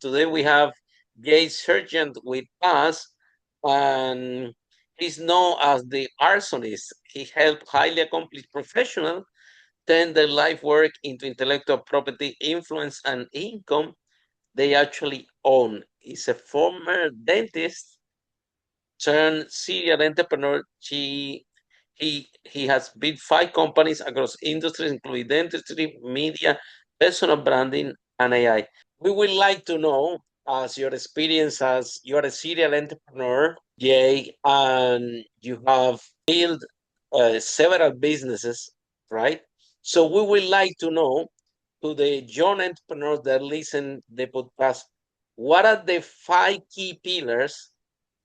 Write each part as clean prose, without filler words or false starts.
today we have Sargeant with us, and he's known as the arsonist. He helped highly accomplished professionals turn their life work into intellectual property, influence, and income they actually own. He's a former dentist turned serial entrepreneur. He has built 5 companies across industries, including dentistry, media, personal branding, and AI. We would like to know, as your experience as you are a serial entrepreneur, Jay, and you have built several businesses, right? So we would like to know, to the young entrepreneurs that listen the podcast, what are the 5 key pillars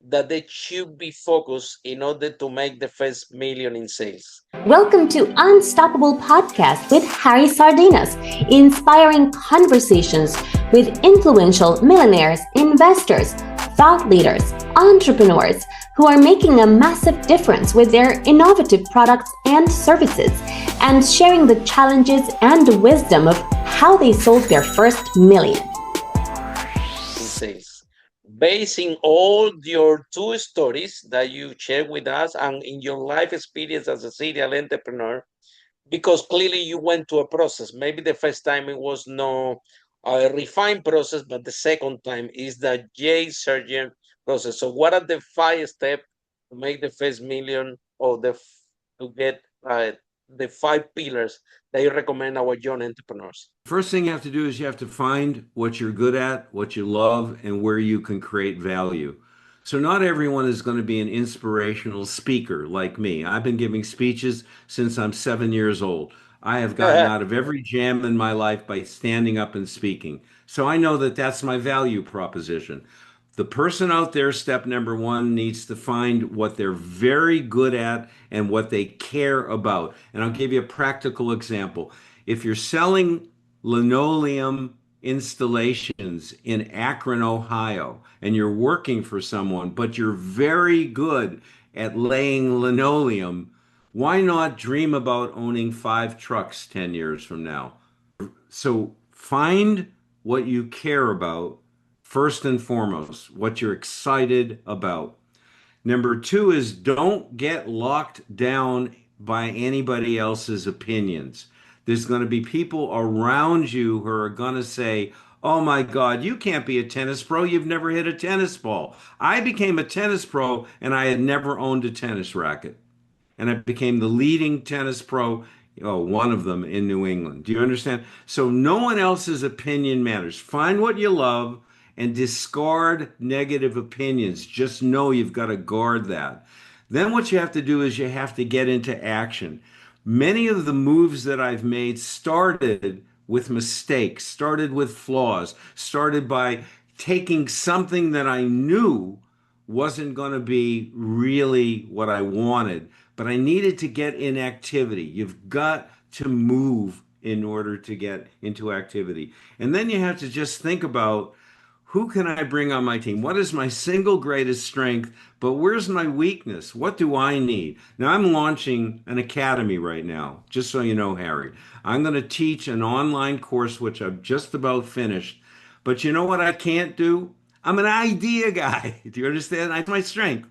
that they should be focused in order to make the first million in sales? Welcome to Unstoppable Podcast with Harry Sardinas, inspiring conversations with influential millionaires, investors, thought leaders, entrepreneurs who are making a massive difference with their innovative products and services, and sharing the challenges and wisdom of how they sold their first million. In sales, basing all your 2 stories that you share with us and in your life experience as a serial entrepreneur, because clearly you went to a process. Maybe the first time it was no refined process, but the second time is the J Sargent process. So, what are the 5 steps to make the first million, or to get the 5 pillars that you recommend our young entrepreneurs? First thing you have to do is you have to find what you're good at, what you love, and where you can create value. So, not everyone is going to be an inspirational speaker like me. I've been giving speeches since I'm 7 years old. I have gotten out of every jam in my life by standing up and speaking. So, I know that that's my value proposition. The person out there, step number one, needs to find what they're very good at and what they care about. And I'll give you a practical example. If you're selling linoleum installations in Akron, Ohio, and you're working for someone, but you're very good at laying linoleum, why not dream about owning 5 trucks 10 years from now? So find what you care about first and foremost, what you're excited about. Number two is don't get locked down by anybody else's opinions. There's going to be people around you who are going to say, "Oh my God, you can't be a tennis pro. You've never hit a tennis ball." I became a tennis pro and I had never owned a tennis racket. And I became the leading tennis pro, one of them in New England. Do you understand? So no one else's opinion matters. Find what you love and discard negative opinions. Just know you've got to guard that. Then what you have to do is you have to get into action. Many of the moves that I've made started with mistakes, started with flaws, started by taking something that I knew wasn't going to be really what I wanted, but I needed to get in activity. You've got to move in order to get into activity. And then you have to just think about, who can I bring on my team? What is my single greatest strength? But where's my weakness? What do I need? Now, I'm launching an academy right now, just so you know, Harry. I'm going to teach an online course, which I've just about finished. But you know what I can't do? I'm an idea guy. Do you understand? That's my strength.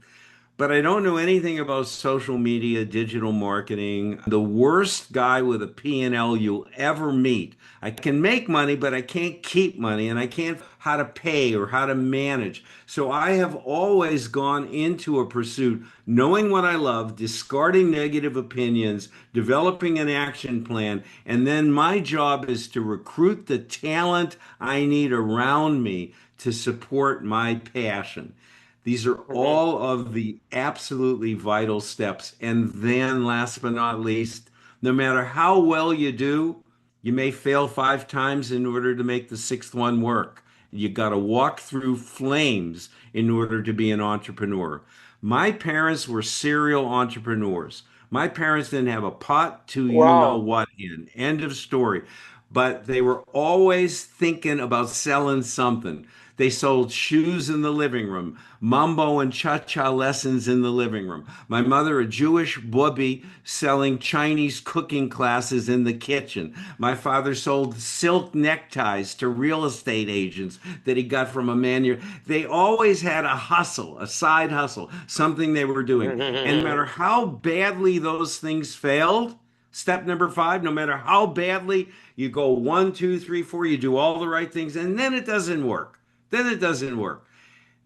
But I don't know anything about social media, digital marketing. The worst guy with a P&L you'll ever meet. I can make money, but I can't keep money, and I can't how to pay or how to manage. So I have always gone into a pursuit knowing what I love, discarding negative opinions, developing an action plan, and then my job is to recruit the talent I need around me to support my passion. These are Mhm. all of the absolutely vital steps. And then, last but not least, no matter how well you do, you may fail 5 times in order to make the sixth one work. You got to walk through flames in order to be an entrepreneur. My parents were serial entrepreneurs. My parents didn't have a pot to you know Wow. what in. End of story. but they were always thinking about selling something. They sold shoes in the living room, mambo and cha-cha lessons in the living room. My mother, a Jewish bubby, selling Chinese cooking classes in the kitchen. My father sold silk neckties to real estate agents that he got from a man. They always had a hustle, a side hustle, something they were doing. And no matter how badly those things failed, step number five, no matter how badly you go one, two, three, four, you do all the right things, and then it doesn't work. Then it doesn't work.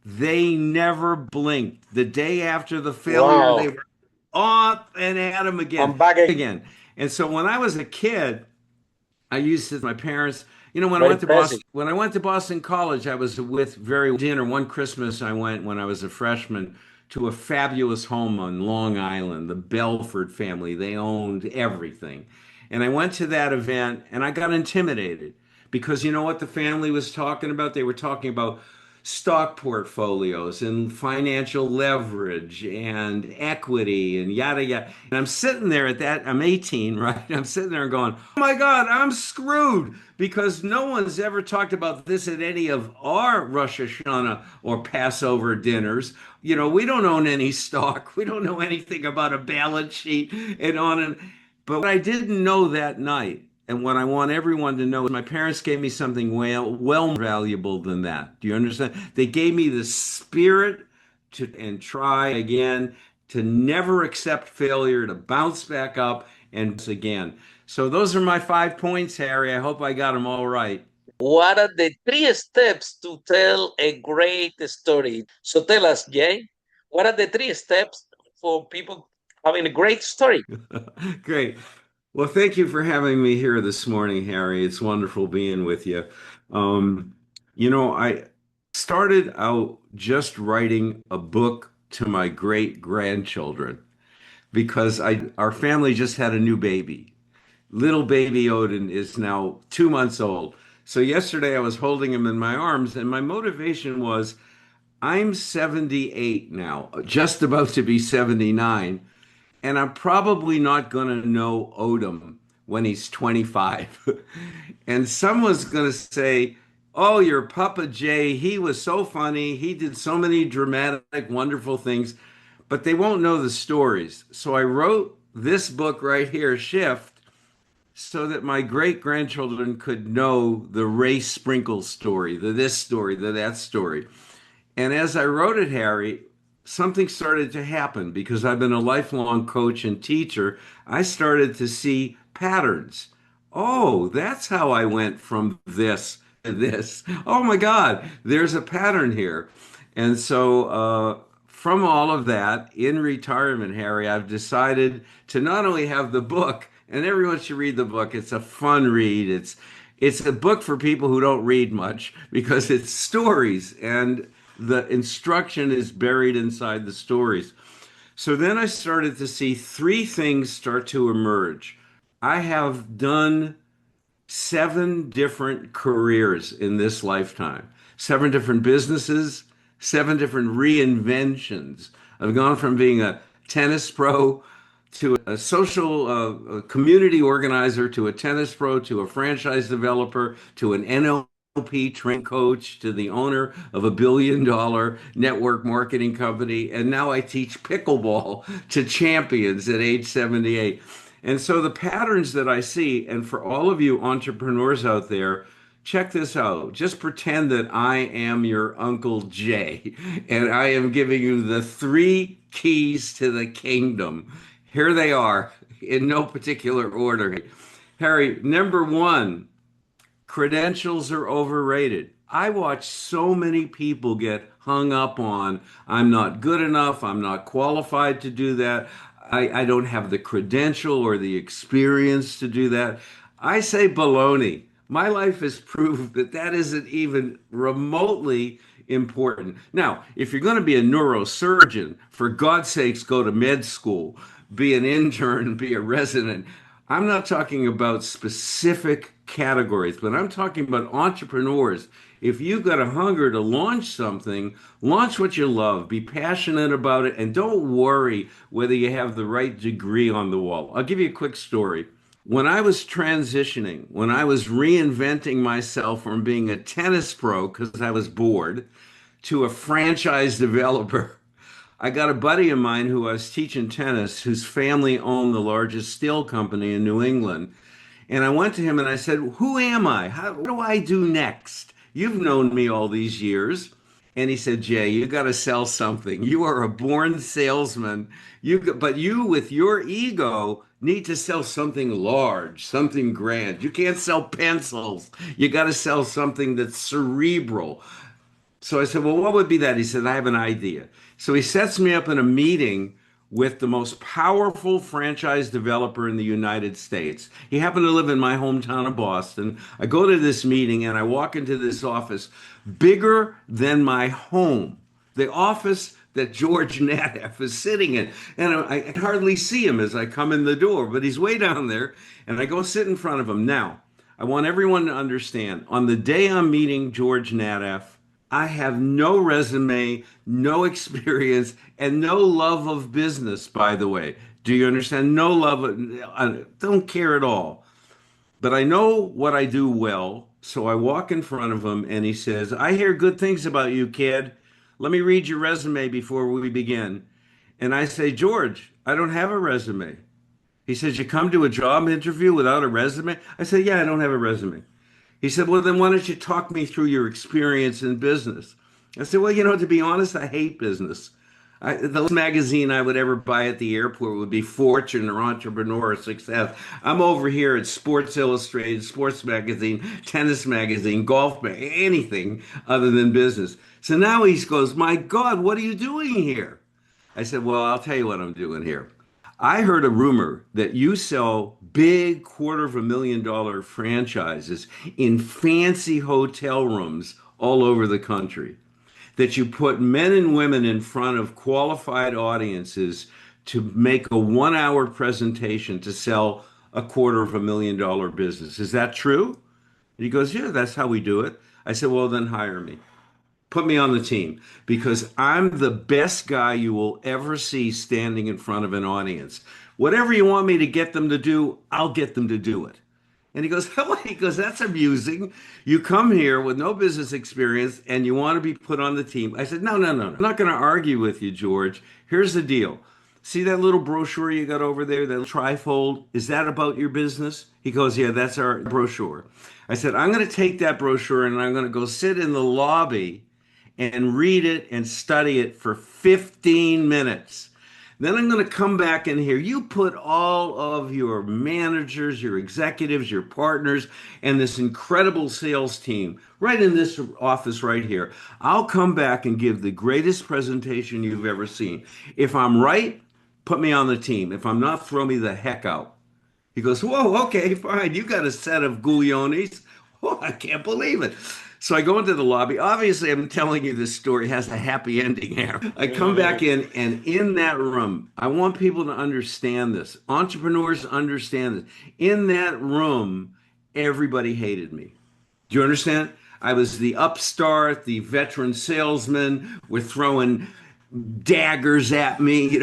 They never blinked. The day after the failure, they Wow. were up and at them I'm again, back again. And so when I was a kid, I used to my parents, when I very went to impressive. Boston College, I was with very dinner. One Christmas I went when I was a freshman to a fabulous home on Long Island, the Belford family. They owned everything. And I went to that event and I got intimidated because you know what the family was talking about? They were talking about stock portfolios and financial leverage and equity and yada yada. And I'm sitting there I'm 18, right? I'm sitting there going, oh my God, I'm screwed because no one's ever talked about this at any of our Rosh Hashanah or Passover dinners. We don't own any stock. We don't know anything about a balance sheet and on and but what I didn't know that night, and what I want everyone to know, is my parents gave me something well more valuable than that. Do you understand? They gave me the spirit to and try again, to never accept failure, to bounce back up and again. So those are my 5 points, Harry. I hope I got them all right. What are the 3 steps to tell a great story? So tell us, Jay, what are the 3 steps for people having a great story? Great. Well, thank you for having me here this morning, Harry. It's wonderful being with you. Um, I started out just writing a book to my great grandchildren because our family just had a new baby. Little baby Odin is now 2 months old. So yesterday I was holding him in my arms, and my motivation was I'm 78 now, just about to be 79, and I'm probably not going to know Odom when he's 25. And someone's going to say, oh, your Papa Jay, he was so funny. He did so many dramatic, wonderful things, but they won't know the stories. So I wrote this book right here, Shift, so that my great grandchildren could know the Ray Sprinkle story, the this story, the that story. And as I wrote it, Harry, something started to happen because I've been a lifelong coach and teacher. I started to see patterns. Oh, that's how I went from this to this. Oh my God, there's a pattern here. And so, from all of that, in retirement, Harry, I've decided to not only have the book, and everyone should read the book. It's a fun read. It's a book for people who don't read much because it's stories and the instruction is buried inside the stories. So then I started to see three things start to emerge. I have done 7 different careers in this lifetime, 7 different businesses, 7 different reinventions. I've gone from being a tennis pro to a social community organizer to a tennis pro to a franchise developer to an NLP train coach to the owner of a $1 billion network marketing company. And now I teach pickleball to champions at age 78. And so the patterns that I see, and for all of you entrepreneurs out there, check this out. Just pretend that I am your Uncle Jay and I am giving you the 3 keys to the kingdom. Here they are in no particular order. Harry, number one, credentials are overrated. I watch so many people get hung up on I'm not good enough, I'm not qualified to do that, I don't have the credential or the experience to do that. I say baloney. My life has proved that that isn't even remotely important. Now, if you're going to be a neurosurgeon, for God's sakes, go to med school, be an intern, be a resident. I'm not talking about specific categories, but I'm talking about entrepreneurs. If you've got a hunger to launch something, launch what you love, be passionate about it, and don't worry whether you have the right degree on the wall. I'll give you a quick story. When I was transitioning, when I was reinventing myself from being a tennis pro because I was bored to a franchise developer, I got a buddy of mine who I was teaching tennis, whose family owned the largest steel company in New England. And I went to him and I said, "Who am I? What do I do next? You've known me all these years." And he said, "Jay, you got to sell something. You are a born salesman. But you, with your ego, need to sell something large, something grand. You can't sell pencils. You got to sell something that's cerebral." So I said, "Well, what would be that?" He said, "I have an idea." So he sets me up in a meeting with the most powerful franchise developer in the United States. He happened to live in my hometown of Boston. I go to this meeting and I walk into this office bigger than my home, the office that George Nadeff is sitting in. And I can hardly see him as I come in the door, but he's way down there. And I go sit in front of him. Now, I want everyone to understand on the day I'm meeting George Nadeff, I have no resume, no experience, and no love of business, by the way. Do you understand? No love, I don't care at all. But I know what I do well. So I walk in front of him and he says, "I hear good things about you, kid. Let me read your resume before we begin." And I say, "George, I don't have a resume." He says, "You come to a job interview without a resume?" I said, "Yeah, I don't have a resume." He said, "Well, then why don't you talk me through your experience in business?" I said, "Well, to be honest, I hate business. The last magazine I would ever buy at the airport would be Fortune or Entrepreneur or Success. I'm over here at Sports Illustrated, Sports Magazine, Tennis Magazine, anything other than business." So now he goes, "My God, what are you doing here?" I said, "Well, I'll tell you what I'm doing here. I heard a rumor that you sell big $250,000 franchises in fancy hotel rooms all over the country, that you put men and women in front of qualified audiences to make a 1 hour presentation to sell a $250,000 business. Is that true?" And he goes, "Yeah, that's how we do it." I said, "Well, then hire me. Put me on the team because I'm the best guy you will ever see standing in front of an audience. Whatever you want me to get them to do, I'll get them to do it." And he goes, "Oh," he goes, "That's amusing. You come here with no business experience and you want to be put on the team." I said, "No, no, no, no. I'm not going to argue with you, George. Here's the deal. See that little brochure you got over there, that trifold? Is that about your business?" He goes, "Yeah, that's our brochure." I said, "I'm going to take that brochure and I'm going to go sit in the lobby and read it and study it for 15 minutes. Then I'm going to come back in here. You put all of your managers, your executives, your partners, and this incredible sales team right in this office right here. I'll come back and give the greatest presentation you've ever seen. If I'm right, put me on the team. If I'm not, throw me the heck out." He goes, "Whoa, okay, fine. You got a set of guliones." Oh, I can't believe it. So I go into the lobby. Obviously, I'm telling you this story has a happy ending here. I come back in, and in that room, I want people to understand this. Entrepreneurs understand this. In that room, everybody hated me. Do you understand? I was the upstart, the veteran salesman. We're throwing daggers at me.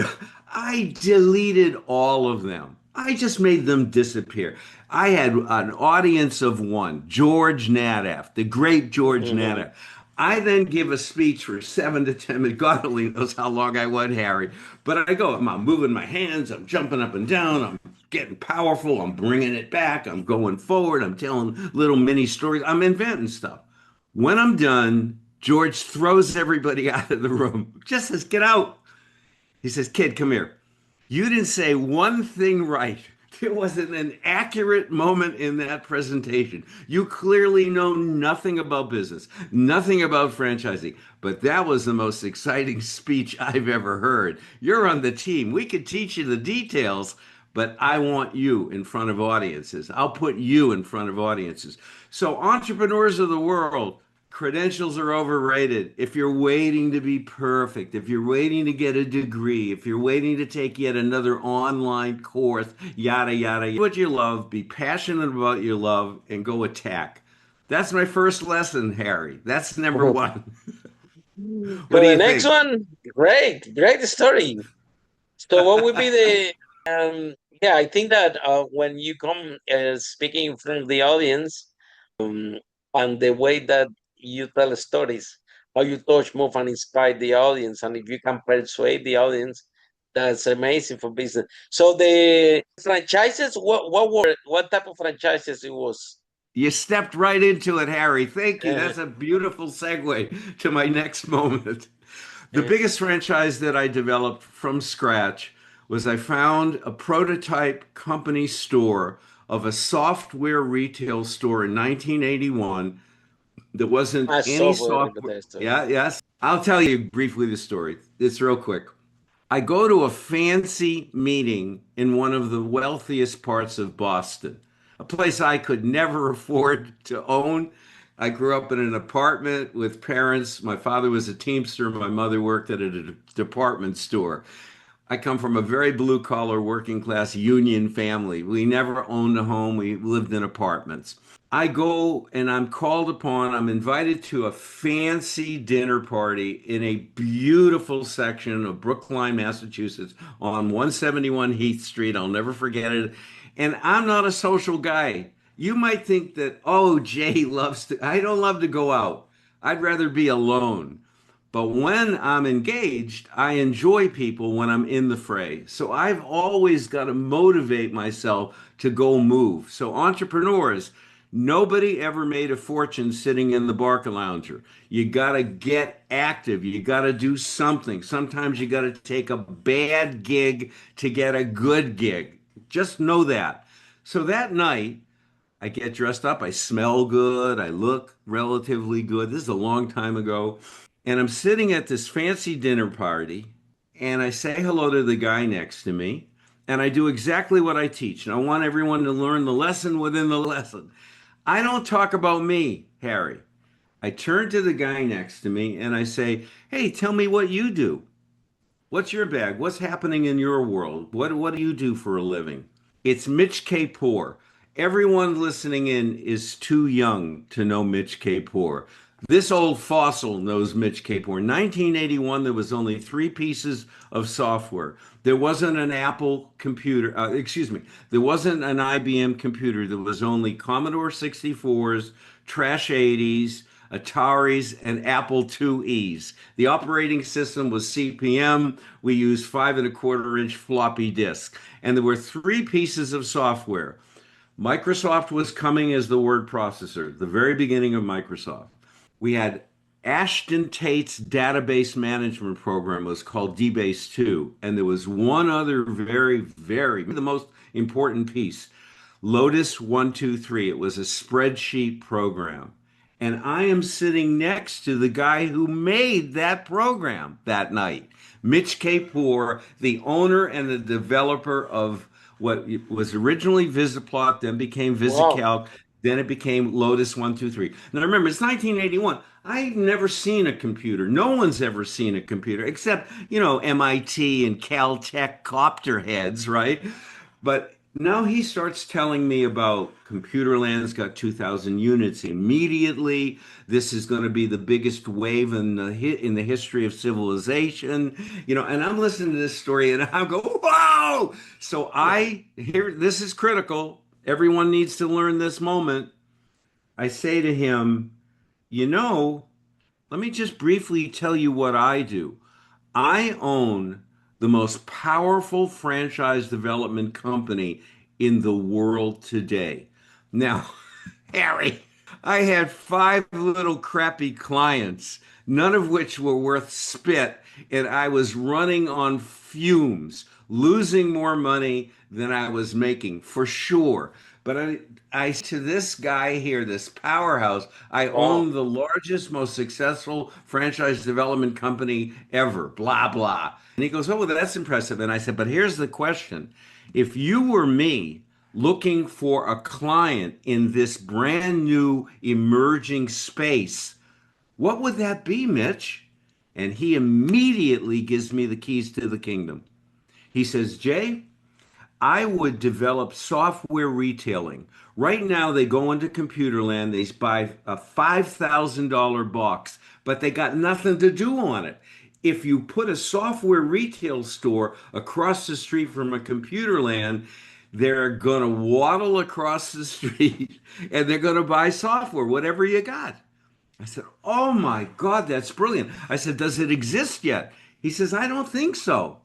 I deleted all of them. I just made them disappear. I had an audience of one, George Nadeff, the great George Nadeff. I then give a speech for 7 to 10 minutes. God only knows how long I went, Harry. But I go, I'm moving my hands, I'm jumping up and down, I'm getting powerful, I'm bringing it back, I'm going forward, I'm telling little mini stories, I'm inventing stuff. When I'm done, George throws everybody out of the room, just says, "Get out." He says, "Kid, come here. You didn't say one thing right. There wasn't an accurate moment in that presentation. You clearly know nothing about business, nothing about franchising, but that was the most exciting speech I've ever heard. You're on the team. We could teach you the details, but I want you in front of audiences. I'll put you in front of audiences." So, entrepreneurs of the world, credentials are overrated. If you're waiting to be perfect, if you're waiting to get a degree, if you're waiting to take yet another online course, yada, yada, do what you love, be passionate about your love, and go attack. That's my first lesson, Harry. That's number one. What So do the you next think? one, great story. So what would be the Yeah, I think that when you come speaking in front of the audience, um, and the way that you tell stories, how you touch, move, and inspire the audience, and if you can persuade the audience, that's amazing for business. So the franchises, what type of franchises it was? You stepped right into it, Harry. Thank you. Uh, That's a beautiful segue to my next moment. The uh, biggest franchise that I developed from scratch was I found a prototype company store of a software retail store in 1981. There wasn't any software software. reputation. Yeah, yes. I'll tell you briefly the story. It's real quick. I go to a fancy meeting in one of the wealthiest parts of Boston, a place I could never afford to own. I grew up in an apartment with parents. My father was a teamster. My mother worked at a department store. I come from a very blue collar, working class union family. We never owned a home. We lived in apartments. I go and I'm called upon, I'm invited to a fancy dinner party in a beautiful section of Brookline, Massachusetts on 171 Heath Street. I'll never forget it. And I'm not a social guy. You might think that, oh, Jay loves to, I don't love to go out. I'd rather be alone. But when I'm engaged, I enjoy people when I'm in the fray. So I've always got to motivate myself to go move. So entrepreneurs, nobody ever made a fortune sitting in the Barca Lounger. You got to get active. You got to do something. Sometimes you got to take a bad gig to get a good gig. Just know that. So that night, I get dressed up. I smell good. I look relatively good. This is a long time ago. And I'm sitting at this fancy dinner party, and I say hello to the guy next to me, and I do exactly what I teach. And I want everyone to learn the lesson within the lesson. I don't talk about me, Harry. I turn to the guy next to me and I say, "Hey, tell me what you do. What's your bag? What's happening in your world? What do you do for a living?" It's Mitch Kapor. Everyone listening in is too young to know Mitch Kapor. This old fossil knows Mitch Kapor. In 1981, there was only three pieces of software. There wasn't an Apple computer, excuse me, there wasn't an IBM computer. There was only Commodore 64s, Trash 80s, Ataris, and Apple IIe's. The operating system was CPM. We used 5 1/4 inch floppy disk. And there were three pieces of software. Microsoft was coming as the word processor, the very beginning of Microsoft. We had Ashton Tate's database management program was called DBase 2. And there was one other the most important piece, Lotus 123. It was a spreadsheet program. And I am sitting next to the guy who made that program that night, Mitch Kapor, the owner and the developer of what was originally VisiPlot, then became Wow. VisiCalc, then it became Lotus 123. Now remember, it's 1981. I've never seen a computer. No one's ever seen a computer except, MIT and Caltech copter heads, right? But now he starts telling me about Computerland's got 2,000 units immediately. This is going to be the biggest wave in the history of civilization, And I'm listening to this story and I go, "Whoa!" So I here. This is critical. Everyone needs to learn this moment. I say to him, "You know, let me just briefly tell you what I do. I own the most powerful franchise development company in the world today." Now, Harry, I had five little crappy clients, none of which were worth spit, and I was running on fumes, losing more money than I was making for sure. But I to this guy here, this powerhouse, I Wow. own the largest, most successful franchise development company ever, blah, blah. And he goes, "Oh, well, that's impressive." And I said, "But here's the question. If you were me looking for a client in this brand new emerging space, what would that be, Mitch?" And he immediately gives me the keys to the kingdom. He says, "Jay, I would develop software retailing. Right now, they go into Computerland, they buy a $5,000 box, but they got nothing to do on it. If you put a software retail store across the street from a Computerland, They're going to waddle across the street and they're going to buy software, whatever you got. I said, "Oh my God, that's brilliant." I said, "Does it exist yet?" He says, "I don't think so."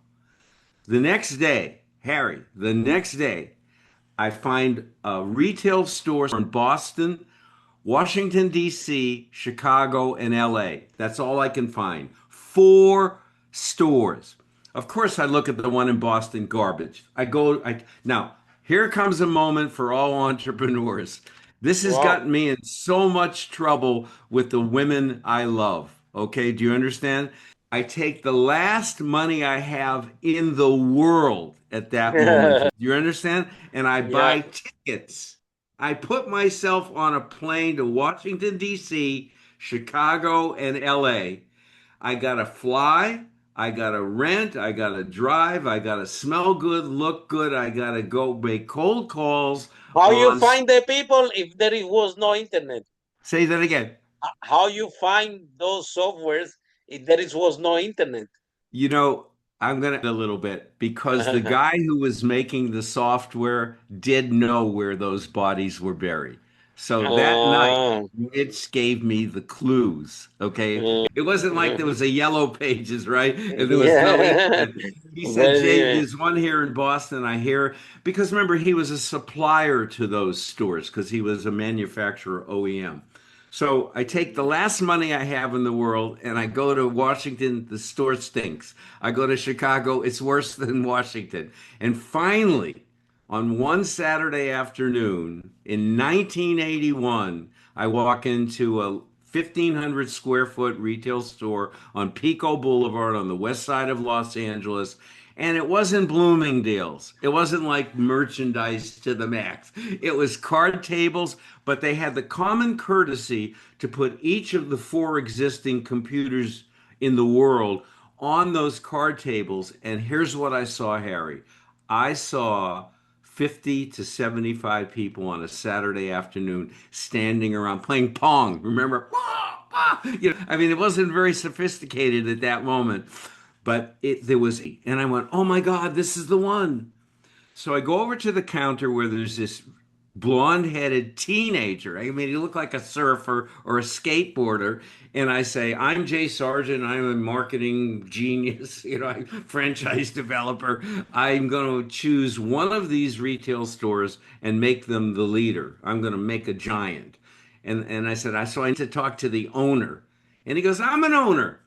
The next day, Harry, the next day, I find a retail store in Boston, Washington, D.C., Chicago, and L.A. That's all I can find. Four stores. Of course, I look at the one in Boston, garbage. Now, here comes a moment for all entrepreneurs. This has Wow. gotten me in so much trouble with the women I love. Okay, do you understand? I take the last money I have in the world at that moment. Do you understand? And I Yeah. buy tickets. I put myself on a plane to Washington, D.C., Chicago, and LA. I got to fly. I got to rent. I got to drive. I got to smell good, look good. I got to go make cold calls How you on. find the people if was no internet? Say that again. How you find those softwares if was no internet? You know, I'm going to a little bit because the guy who was making the software did know where those bodies were buried. So that night, Ah, Mitch gave me the clues. Okay. mm, It wasn't like there was a yellow pages, right? And there was no yeah. internet. He said, Well, "Jay, yeah. there's one here in Boston. I hear," because remember, he was a supplier to those stores because he was a manufacturer OEM. So I take the last money I have in the world and I go to Washington, the store stinks. I go to Chicago, it's worse than Washington. And finally, on one Saturday afternoon in 1981, I walk into a 1,500 square foot retail store on Pico Boulevard on the west side of Los Angeles. And it wasn't Bloomingdale's. It wasn't like merchandise to the max. It was card tables, but they had the common courtesy to put each of the four existing computers in the world on those card tables. And here's what I saw, Harry. I saw 50 to 75 people on a Saturday afternoon standing around playing Pong. Remember? I mean, it wasn't very sophisticated at that moment, but there was, and I went, "Oh my God, this is the one." So I go over to the counter where there's this blonde-headed teenager. I mean, he looked like a surfer or a skateboarder. And I say, "I'm Jay Sargent. I'm a marketing genius, I'm franchise developer. I'm going to choose one of these retail stores and make them the leader. I'm going to make a giant." And I said, "So I need to talk to the owner." And he goes, "I'm an owner."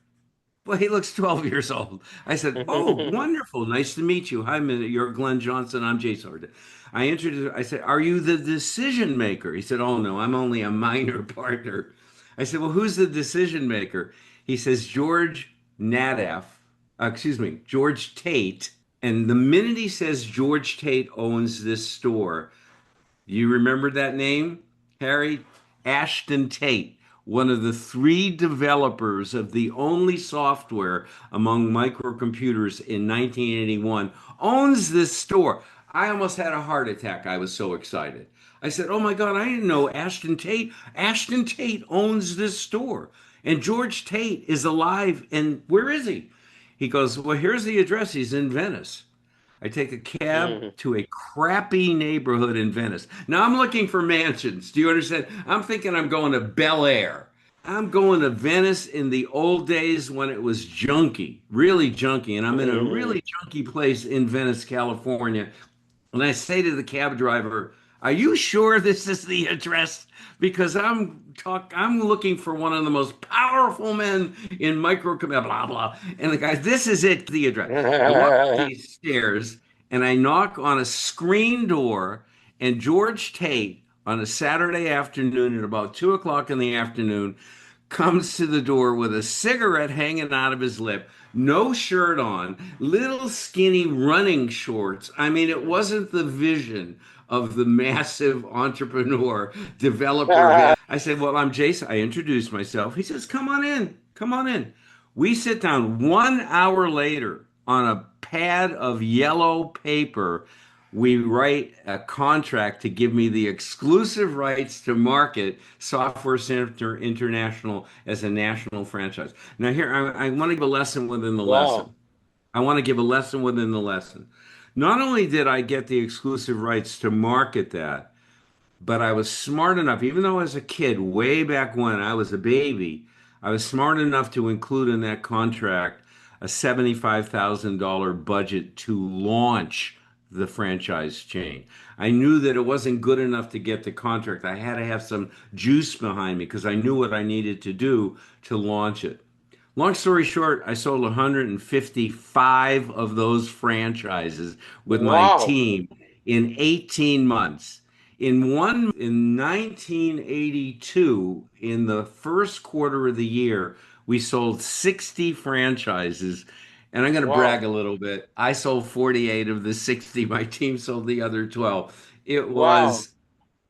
Well, he looks 12 years old. I said, "Oh, wonderful. Nice to meet you. Hi, you're Glenn Johnson. I'm Jay Sargent." I introduced, I said, "Are you the decision maker?" He said, "Oh, no, I'm only a minor partner." I said, "Well, who's the decision maker?" He says, George Tate. And the minute he says George Tate owns this store, you remember that name, Harry? Ashton Tate, one of the three developers of the only software among microcomputers in 1981, owns this store. I almost had a heart attack. I was so excited. I said, "Oh my God, I didn't know Ashton Tate. Ashton Tate owns this store. And George Tate is alive. And where is he?" He goes, "Well, here's the address. He's in Venice." I take a cab to a crappy neighborhood in Venice. Now I'm looking for mansions. Do you understand? I'm thinking I'm going to Bel Air. I'm going to Venice in the old days when it was junky, really junky. And I'm in a really junky place in Venice, California. And I say to the cab driver, "Are you sure this is the address? Because I'm looking for one of the most powerful men in micro blah blah." And the guy, "This is it, the address." I walk up these stairs and I knock on a screen door, and George Tate on a Saturday afternoon at about 2 o'clock in the afternoon comes to the door with a cigarette hanging out of his lip, no shirt on, little skinny running shorts. I mean, it wasn't the vision of the massive entrepreneur developer of. I said, "Well, I'm Jason." I introduced myself. He says, "Come on in. Come on in." We sit down 1 hour later on a pad of yellow paper. We write a contract to give me the exclusive rights to market Software Center International as a national franchise. Now, here, I want to give a lesson within the lesson. Wow. I want to give a lesson within the lesson. Not only did I get the exclusive rights to market that, but I was smart enough, even though I was a kid, way back when I was a baby, I was smart enough to include in that contract a $75,000 budget to launch the franchise chain. I knew that it wasn't good enough to get the contract. I had to have some juice behind me because I knew what I needed to do to launch it. Long story short, I sold 155 of those franchises with my Wow. team in 18 months. In 1982, in the first quarter of the year, we sold 60 franchises. And I'm going to brag Wow. a little bit. I sold 48 of the 60. My team sold the other 12. It Wow. was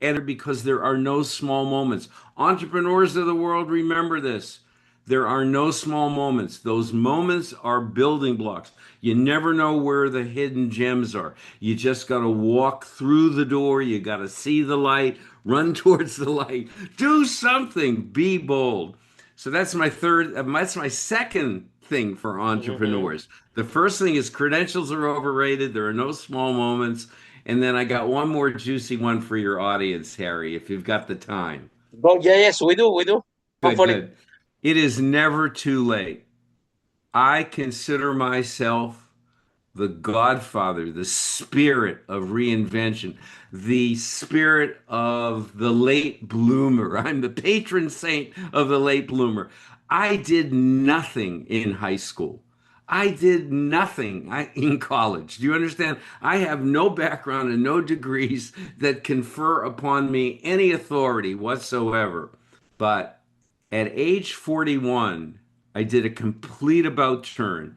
and because there are no small moments. Entrepreneurs of the world, remember this. There are no small moments. Those moments are building blocks. You never know where the hidden gems are. You just got to walk through the door. You got to see the light, run towards the light, do something, be bold. So that's my second thing for Hmm. entrepreneurs. The first thing is credentials are overrated. There are no small moments. And then I got one more juicy one for your audience, Harry, if you've got the time. Oh, yeah, yes, we do. We do. Good, Hopefully. good. It is never too late. I consider myself the godfather, the spirit of reinvention, the spirit of the late bloomer. I'm the patron saint of the late bloomer. I did nothing in high school. I did nothing in college. Do you understand? I have no background and no degrees that confer upon me any authority whatsoever. But at age 41, I did a complete about turn.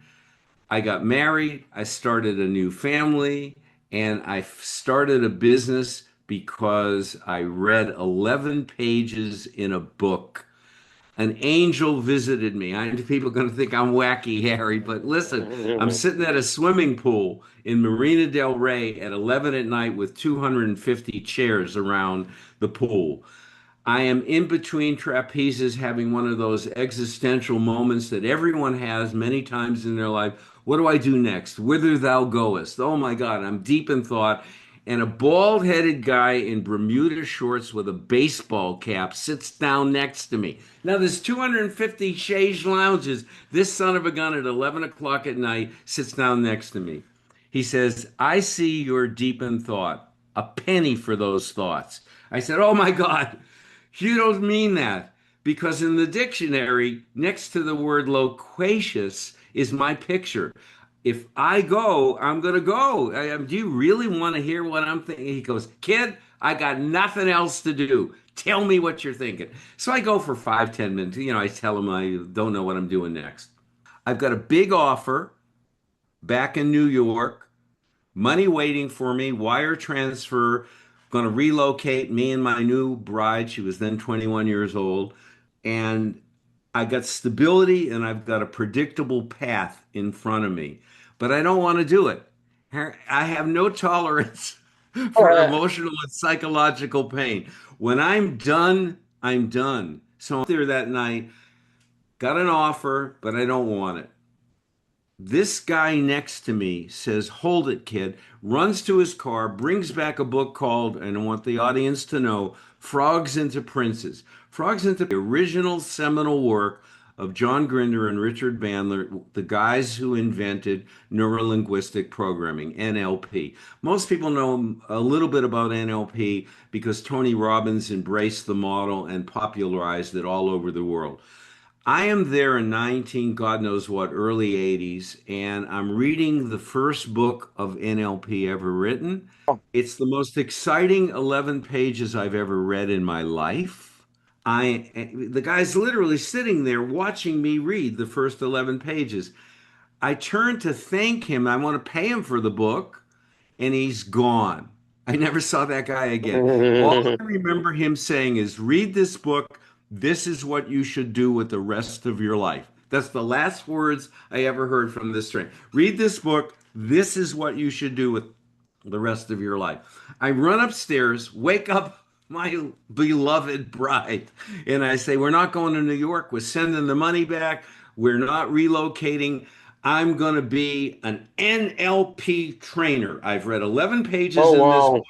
I got married, I started a new family, and I started a business because I read 11 pages in a book. An angel visited me. I know people are going to think I'm wacky, Harry, but listen, I'm Mhm. sitting at a swimming pool in Marina del Rey at 11 at night with 250 chairs around the pool. I am in between trapezes having one of those existential moments that everyone has many times in their life. What do I do next? Whither thou goest? Oh my God, I'm deep in thought. And a bald headed guy in Bermuda shorts with a baseball cap sits down next to me. Now, there's 250 chaise lounges. This son of a gun at 11 o'clock at night sits down next to me. He says, I see you're deep in thought. A penny for those thoughts. I said, oh my God, you don't mean that. Because in the dictionary, next to the word loquacious is my picture. If I go, I'm going to go. Do you really want to hear what I'm thinking? He goes, kid, I got nothing else to do. Tell me what you're thinking. So I go for 5, 10 minutes. I tell him I don't know what I'm doing next. I've got a big offer back in New York, money waiting for me, wire transfer, going to relocate me and my new bride. She was then 21 years old. And I got stability and I've got a predictable path in front of me, but I don't want to do it. I have no tolerance for Uh, emotional and psychological pain. When I'm done, I'm done. So I'm there that night, got an offer, but I don't want it. This guy next to me says, hold it, kid, runs to his car, brings back a book called, and I want the audience to know, Frogs into Princes. Frogs into the original seminal work of John Grinder and Richard Bandler, the guys who invented neurolinguistic programming, NLP. Most people know a little bit about NLP because Tony Robbins embraced the model and popularized it all over the world. I am there in 19, God knows what, early 80s, and I'm reading the first book of NLP ever written. It's the most exciting 11 pages I've ever read in my life. The guy's literally sitting there watching me read the first 11 pages. I turn to thank him. I want to pay him for the book, and he's gone. I never saw that guy again. All I remember him saying is, read this book. This is what you should do with the rest of your life. That's the last words I ever heard from this train. Read this book. This is what you should do with the rest of your life. I run upstairs, wake up my beloved bride, and I say, we're not going to New York. We're sending the money back. We're not relocating. I'm going to be an NLP trainer. I've read 11 pages Oh, in this wow. book,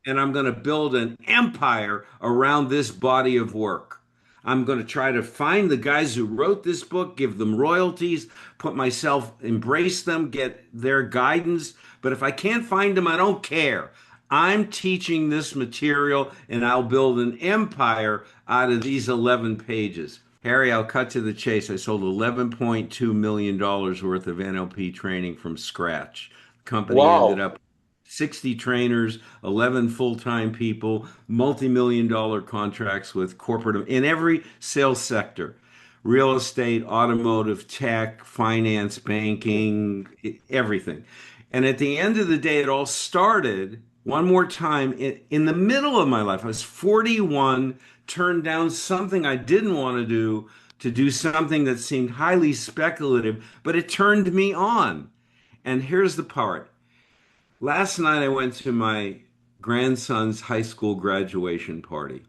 and I'm going to build an empire around this body of work. I'm going to try to find the guys who wrote this book, give them royalties, put myself, embrace them, get their guidance. But if I can't find them, I don't care. I'm teaching this material and I'll build an empire out of these 11 pages. Harry, I'll cut to the chase. I sold $11.2 million worth of NLP training from scratch. The company ended Wow. up 60 trainers, 11 full-time people, multi-million dollar contracts with corporate in every sales sector. Real estate, automotive, tech, finance, banking, everything. And at the end of the day, it all started one more time in the middle of my life. I was 41, turned down something I didn't want to do something that seemed highly speculative, but it turned me on. And here's the part. Last night I went to my grandson's high school graduation party.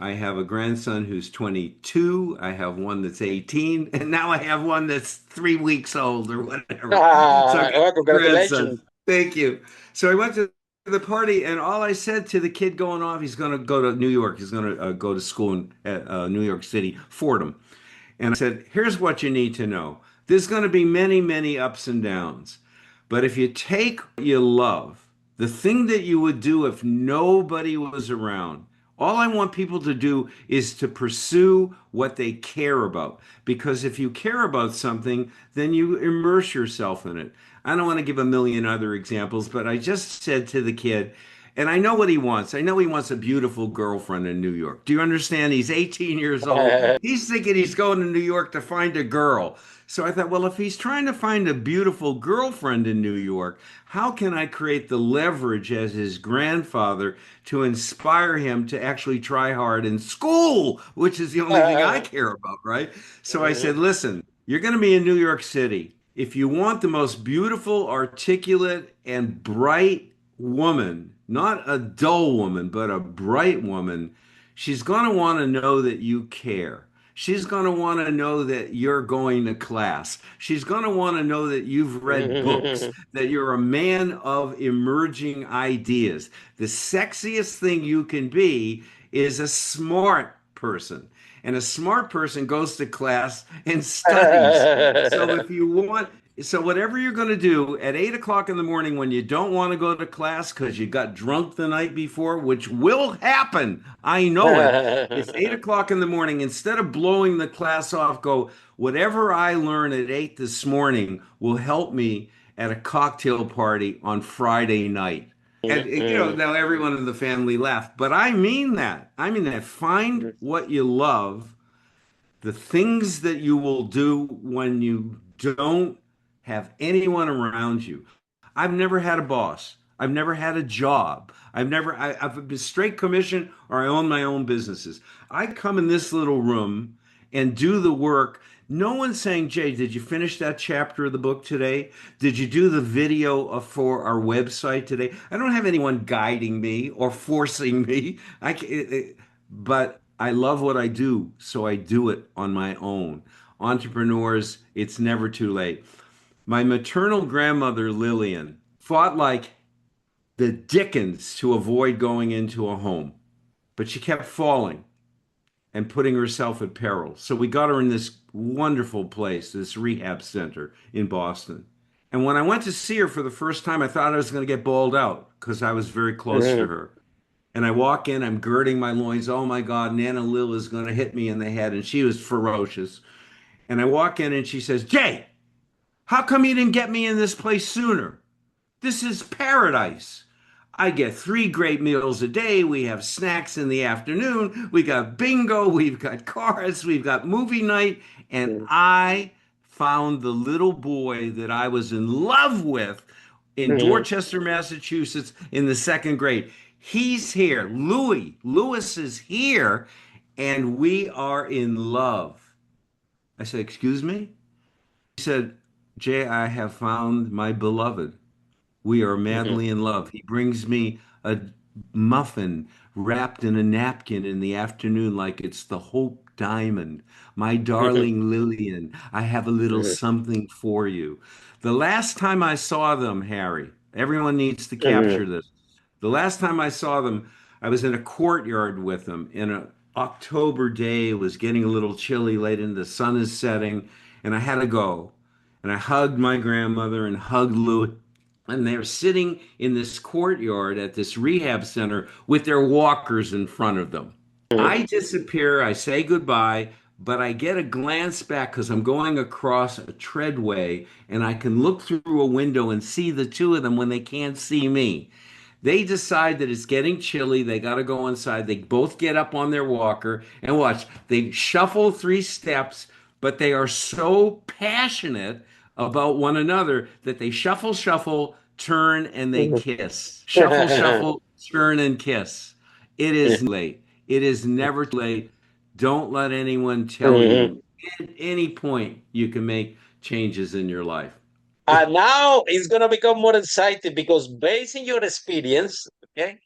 I have a grandson who's 22. I have one that's 18, and now I have one that's 3 weeks old or whatever. So I've got Oh, grandsons. congratulations. Thank you. So I went to the party, and all I said to the kid going off, he's going to go to New York. He's going to go to school in New York City, Fordham. And I said, here's what you need to know. There's going to be many, many ups and downs. But if you take what you love, the thing that you would do if nobody was around, all I want people to do is to pursue what they care about. Because if you care about something, then you immerse yourself in it. I don't want to give a million other examples, but I just said to the kid, and I know what he wants. I know he wants a beautiful girlfriend in New York. Do you understand? He's 18 years old. He's thinking he's going to New York to find a girl. So I thought, well, if he's trying to find a beautiful girlfriend in New York, how can I create the leverage as his grandfather to inspire him to actually try hard in school, which is the only thing I care about, right? So I said, listen, you're going to be in New York City. If you want the most beautiful, articulate, and bright woman, not a dull woman, but a bright woman, she's going to want to know that you care. She's going to want to know that you're going to class. She's going to want to know that you've read books, that you're a man of emerging ideas. The sexiest thing you can be is a smart person. And a smart person goes to class and studies. So if you want, so whatever you're going to do at 8 o'clock in the morning when you don't want to go to class because you got drunk the night before, which will happen, I know it. It's 8 o'clock in the morning. Instead of blowing the class off, go, whatever I learn at 8 this morning will help me at a cocktail party on Friday night. And now everyone in the family laughed, but I mean that. I mean that. Find what you love, the things that you will do when you don't have anyone around you. I've never had a boss. I've never had a job. I've been straight commission or I own my own businesses. I come in this little room and do the work. No one's saying, Jay, did you finish that chapter of the book today? Did you do the video for our website today? I don't have anyone guiding me or forcing me. But I love what I do, so I do it on my own. Entrepreneurs, it's never too late. My maternal grandmother, Lillian, fought like the Dickens to avoid going into a home, but she kept falling and putting herself at peril. So we got her in this wonderful place, this rehab center in Boston. And when I went to see her for the first time, I thought I was going to get bawled out because I was very close to her. And I walk in, I'm girding my loins. Oh my God, Nana Lil is going to hit me in the head. And she was ferocious. And I walk in and she says, Jay, how come you didn't get me in this place sooner? This is paradise. I get 3 great meals a day. We have snacks in the afternoon. We got bingo. We've got cards. We've got movie night. And I found the little boy that I was in love with in Dorchester, Massachusetts in the second grade. He's here. Lewis is here. And we are in love. I said, excuse me? He said, Jay, I have found my beloved. We are madly in love. He brings me a muffin wrapped in a napkin in the afternoon like it's the Hope Diamond. My darling Lillian, I have a little something for you. The last time I saw them, Harry, everyone needs to capture this. The last time I saw them, I was in a courtyard with them in an October day. It was getting a little chilly late and the sun is setting, and I had to go. And I hugged my grandmother and hugged Louis. And they're sitting in this courtyard at this rehab center with their walkers in front of them. I disappear, I say goodbye, but I get a glance back because I'm going across a treadway and I can look through a window and see the two of them when they can't see me. They decide that it's getting chilly. They got to go inside. They both get up on their walker and watch. They shuffle 3 steps, but they are so passionate about one another that they shuffle, shuffle, turn, and they kiss. Shuffle, shuffle, turn, and kiss. It is late. It is never too late. Don't let anyone tell you at any point you can make changes in your life. And now it's gonna become more exciting because based on your experience, okay?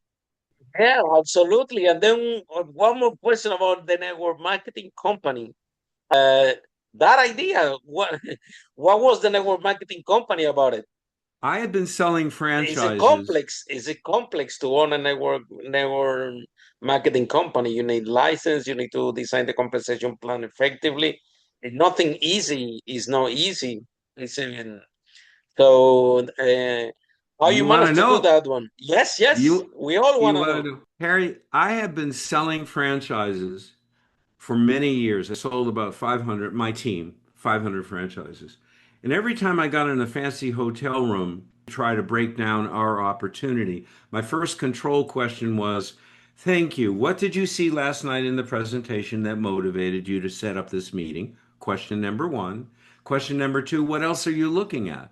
Yeah, absolutely. And then one more question about the network marketing company. Uh, that idea, what what was the network marketing company about it? I have been selling Is it franchises. complex? Is it complex to own a network marketing company? You need license, you need to design the compensation plan effectively. Nothing easy is not easy. It's even so how you You want to managed to do know? that one? Yes, yes, You we all you want to want to know. know? Harry, I have been selling franchises for many years. I sold about 500, my team, 500 franchises. And every time I got in a fancy hotel room to try to break down our opportunity, my first control question was, thank you. What did you see last night in the presentation that motivated you to set up this meeting? Question number one. Question number two, what else are you looking at?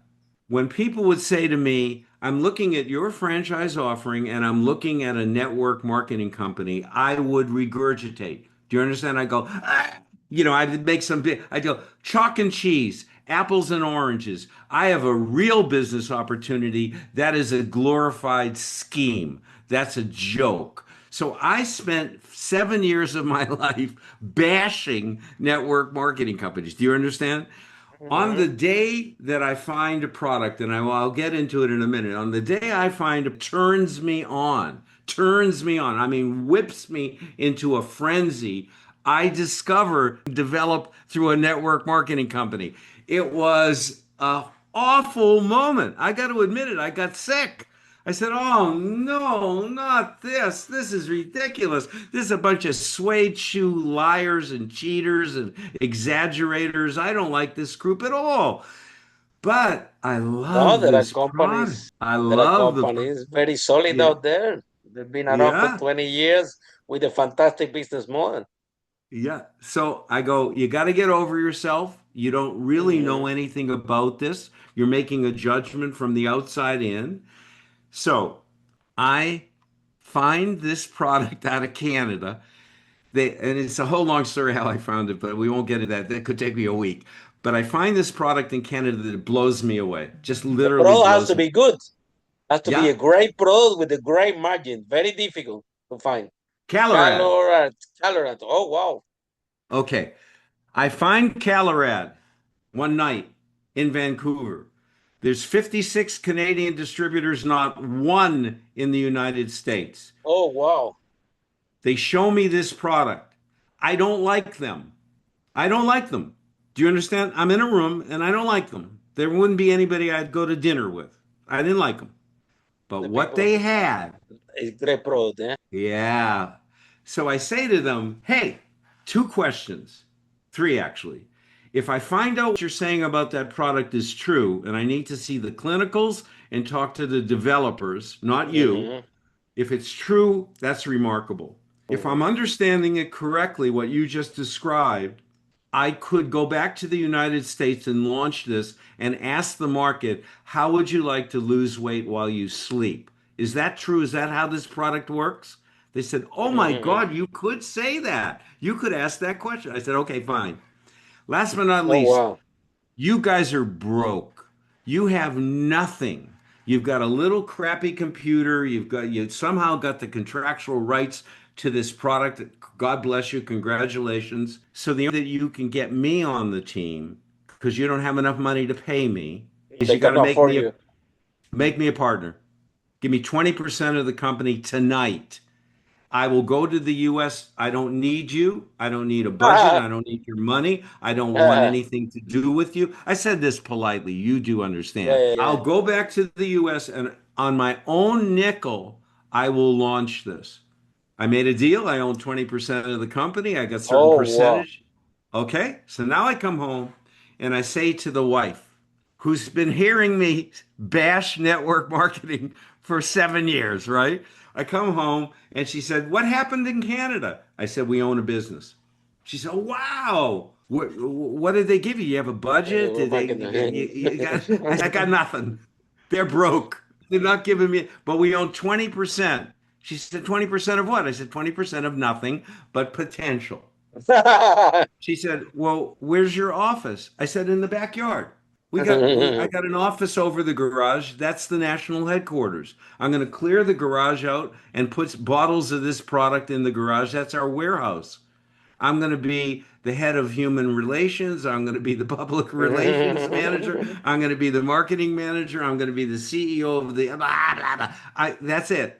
When people would say to me, I'm looking at your franchise offering and I'm looking at a network marketing company, I would regurgitate. Do you understand? I go, ah! I'd make some big, I go, chalk and cheese, apples and oranges. I have a real business opportunity that is a glorified scheme. That's a joke. So I spent 7 years of my life bashing network marketing companies. Do you understand? On the Mhm. day that I find a product, and I'll get into it in a minute, on the day I find it turns me on, I mean, whips me into a frenzy, I discover, develop through a network marketing company. It was a awful moment. I got to admit it. I got sick. I said, "Oh no, not this. This is ridiculous. This is a bunch of suede shoe liars and cheaters and exaggerators. I don't like this group at all." But I No, love this product. I there are love the companies very solid yeah, out there. They've been around for yeah, 20 years with a fantastic business model. yeah. So I go, you got to get over yourself. You don't really know Mhm. anything about this. You're making a judgment from the outside in. So I find this product out of Canada. And it's a whole long story how I found it, but we won't get into that. That could take me a week. But I find this product in Canada that blows me away. Just The literally product has blows to me. be good. Has to be Yeah, a great product with a great margin. Very difficult to find. Calorad. Calorad, Calorad. Oh wow. Okay. I find Calorad one night in Vancouver. There's 56 Canadian distributors, not one in the United States. Oh wow. They show me this product. I don't like them. I don't like them. Do you understand? I'm in a room and I don't like them. There wouldn't be anybody I'd go to dinner with. I didn't like them. But The what people they had, is great product, eh? yeah. So I say to them, hey, 2 questions, three actually. If I find out what you're saying about that product is true, and I need to see the clinicals and talk to the developers, not you, Hmm. if it's true, that's remarkable. If I'm understanding it correctly, what you just described, I could go back to the United States and launch this and ask the market, how would you like to lose weight while you sleep? Is that true? Is that how this product works? They said, oh my Hmm. God, you could say that. You could ask that question. I said, okay, fine. Last but not Oh least, wow. you guys are broke. You have nothing. You've got a little crappy computer. You somehow got the contractual rights to this product. God bless you. Congratulations. So the only way that you can get me on the team, because you don't have enough money to pay me, is They you got to cannot afford you. make me a partner. Give me 20% of the company tonight. I will go to the US. I don't need you. I don't need a budget. I don't need your money. I don't want Yeah, anything to do with you. I said this politely. You do understand. yeah, I'll yeah. go back to the US and on my own nickel, I will launch this. I made a deal. I own 20% of the company. I got certain Oh, wow. percentage. Okay. So now I come home and I say to the wife, who's been hearing me bash network marketing for 7 years, right? I come home and she said, "What happened in Canada?" I said, "We own a business." She said, "Wow. What did they give you? You have a budget? We're Did they, back in the hand. you got, I got nothing. They're broke. They're not giving me, but we own 20%. She said, 20% of what? I said, 20% of nothing but potential. She said, "Well, where's your office?" I said, "In the backyard. I got an office over the garage. That's the national headquarters. I'm going to clear the garage out and put bottles of this product in the garage. That's our warehouse. I'm going to be the head of human relations. I'm going to be the public relations manager. I'm going to be the marketing manager. I'm going to be the CEO of the blah, blah, blah. That's it.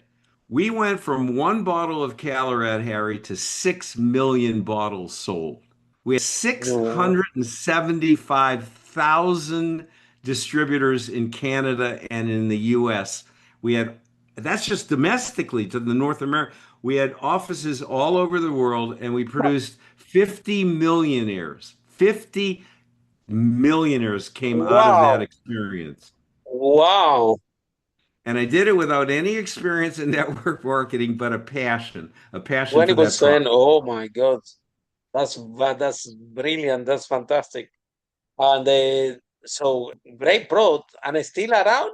We went from one bottle of Calorat, Harry, to 6 million bottles sold. We had No. 675,000 distributors in Canada and in the US. We had, that's just domestically to the North America. We had offices all over the world and we produced 50 millionaires. 50 millionaires came out of that Wow. experience. Wow. And I did it without any experience in network marketing, but a passion for that 20%. product. Oh my God. That's brilliant. That's fantastic. And so great broad and it's still around.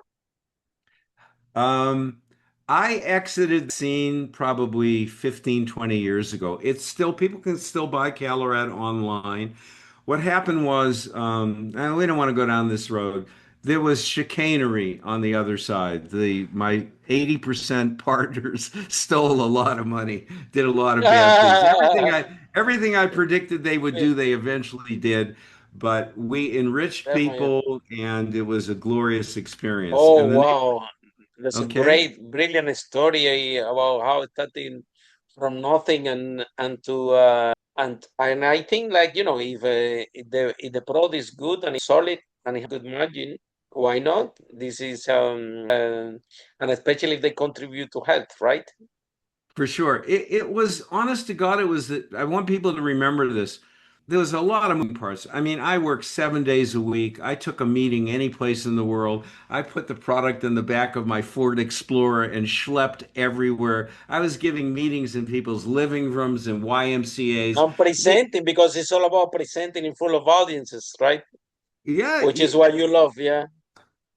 Um, I exited the scene probably 15, 20 years ago. It's still, people can still buy Calorat online. What happened was, and we don't want to go down this road. There was chicanery on the other side. My 80% partners stole a lot of money, did a lot of bad things. Everything I predicted they would do, they eventually did. But we enriched Definitely. people, and it was a glorious experience. Oh And the name, wow. That's a okay, great, brilliant story about how it started from nothing and to and I think like if the product is good and it's solid and it has good margin, why not? This is and especially if they contribute to health, right? for sure. It was honest to God, it was that I want people to remember this. There was a lot of moving parts. I mean, I worked 7 days a week. I took a meeting any place in the world. I put the product in the back of my Ford Explorer and schlepped everywhere. I was giving meetings in people's living rooms and YMCA's. And presenting because it's all about presenting in full of audiences, right? Yeah, Which is what you love, yeah.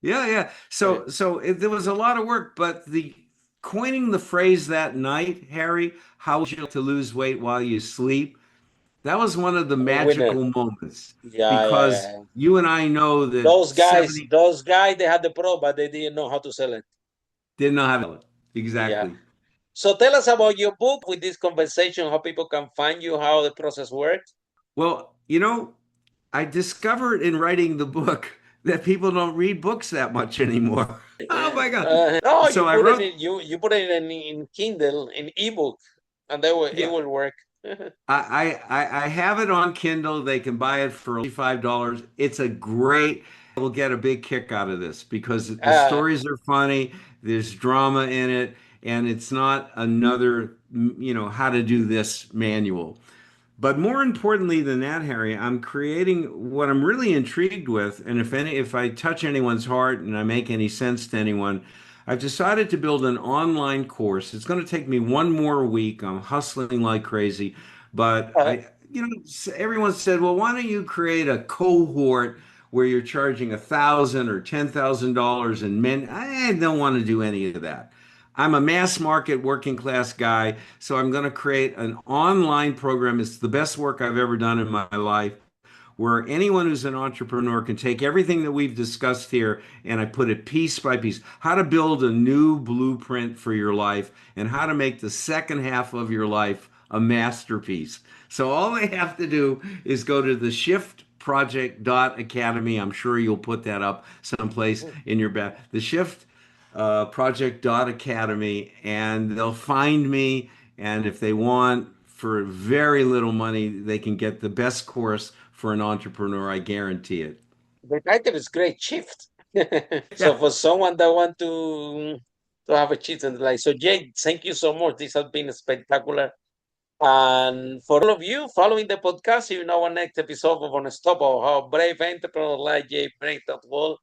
yeah, yeah. Yeah. There was a lot of work, but the coining the phrase that night, Harry, how would you like to lose weight while you sleep? That was one of the Winner. magical moments Yeah, yeah, because yeah. you and I know that 70 Those guys, they had the pro, but they didn't know how to sell it. did not have it. Yeah. Exactly. So tell us about your book with this conversation, how people can find you, how the process works. Well, I discovered in writing the book that people don't read books that much anymore. Oh my God. No, So I wrote, you put it in Kindle in ebook, and it yeah, will work. I have it on Kindle. They can buy it for $5. It's a great, will get a big kick out of this because the uh, stories are funny, there's drama in it, and it's not another, how to do this manual. But more importantly than that, Harry, I'm creating what I'm really intrigued with, and if I touch anyone's heart and I make any sense to anyone, I've decided to build an online course. It's going to take me one more week. I'm hustling like crazy, but uh, everyone said, "Well, why don't you create a cohort where you're charging $1,000 or $10,000?" And men, I don't want to do any of that. I'm a mass market working class guy, so I'm going to create an online program. It's the best work I've ever done in my life where anyone who's an entrepreneur can take everything that we've discussed here and I put it piece by piece. How to build a new blueprint for your life and how to make the second half of your life a masterpiece. So all they have to do is go to the shiftproject.academy. I'm sure you'll put that up someplace in your back. The shift project.academy, and they'll find me. And if they want, for very little money, they can get the best course for an entrepreneur. I guarantee it. The title is great, Shift. So Yeah. for someone that want to have a shift in life. So Jay, thank you so much. This has been spectacular. And for all of you following the podcast, see you in our next episode of Unstoppable, how brave entrepreneurs like Jay break that wall.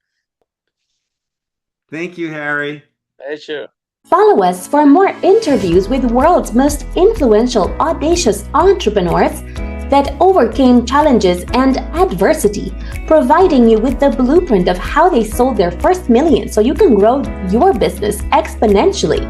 Thank you, Harry. Pleasure. Follow us for more interviews with world's most influential, audacious entrepreneurs that overcame challenges and adversity, providing you with the blueprint of how they sold their first million so you can grow your business exponentially.